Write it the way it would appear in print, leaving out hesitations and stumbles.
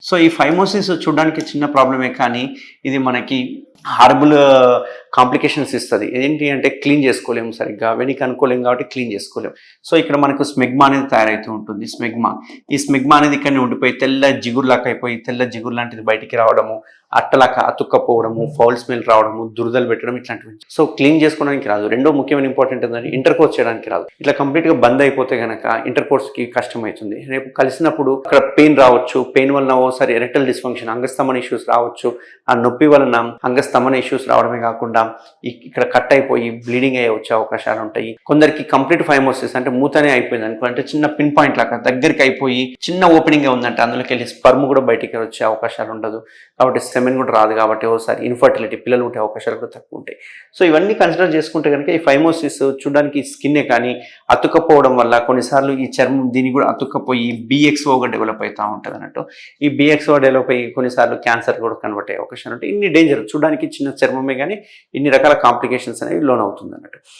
So ఈ phimosis చూడడానికి చిన్న ప్రాబ్లమే కానీ ఇది మనకి హార్బుల్ కాంప్లికేషన్స్ ఇస్తుంది. ఏంటి అంటే క్లీన్ చేసుకోలేము సరిగ్గా, వెనక్కి అనుకోలేము కాబట్టి క్లీన్ చేసుకోలేము. సో ఇక్కడ మనకు స్మెగ్మా అనేది తయారవుతూ ఉంటుంది. ఈ స్మెగ్మా అనేది ఇక్కడనే ఉండిపోయి తెల్ల జిగురులాగా అయిపోయి తెల్ల జిగురు లాంటిది బయటికి రావడము, అట్టలాగా అతుక్కపోవడము, ఫౌల్ స్మెల్ రావడము, దురదలు పెట్టడం ఇట్లాంటివి. సో క్లీన్ చేసుకోవడానికి రాదు. రెండో ముఖ్యమైన ఇంపార్టెంట్ ఏంటంటే ఇంటర్ కోర్స్ చేయడానికి రాదు. ఇట్లా కంప్లీట్గా బంద్ అయిపోతే కనుక ఇంటర్ కోర్స్కి కష్టం అవుతుంది. రేపు కలిసినప్పుడు అక్కడ పెయిన్ రావచ్చు, పెయిన్ వలన ఓసారి ఎరెక్టల్ డిస్ఫంక్షన్ అంగస్తమన ఇష్యూస్ రావచ్చు. ఆ నొప్పి వలన అంగస్తమన ఇష్యూస్ రావడమే కాకుండా ఇక్కడ కట్ అయిపోయి బ్లీడింగ్ అయ్యే వచ్చే అవకాశాలు ఉంటాయి. కొందరికి కంప్లీట్ ఫైమోసిస్ అంటే మూతనే అయిపోయింది అనుకో, అంటే చిన్న పిన్ పాయింట్ లాగా దగ్గరికి అయిపోయి చిన్న ఓపెనింగ్ ఉందంటే అందులోకి వెళ్ళి స్పర్మ్ కూడా బయటికి వచ్చే అవకాశాలు ఉండదు. కాబట్టి సెమెన్ కూడా రాదు. కాబట్టి ఒకసారి ఇన్ఫర్టిలిటీ, పిల్లలు ఉండే అవకాశాలు కూడా తక్కువ ఉంటాయి. సో ఇవన్నీ కన్సిడర్ చేసుకుంటే కనుక ఈ ఫైమోసిస్ చూడడానికి స్కిన్నే కానీ అతుక్కపోవడం వల్ల కొన్నిసార్లు ఈ చర్మం దీనికి కూడా అతుక్కపోయి BXOగా డెవలప్ అవుతూ ఉంటుంది అన్నట్టు. ఈ BXO డెవలప్ అయ్యి కొన్నిసార్లు క్యాన్సర్ కూడా కన్వర్ట్ అయ్యే అవకాశాలు ఉంటాయి. ఇన్ని డేంజర్, చూడడానికి చిన్న చర్మమే కానీ ఇన్ని రకాల కాంప్లికేషన్స్ అనేవి లోన్ అవుతుంది అన్నట్టు.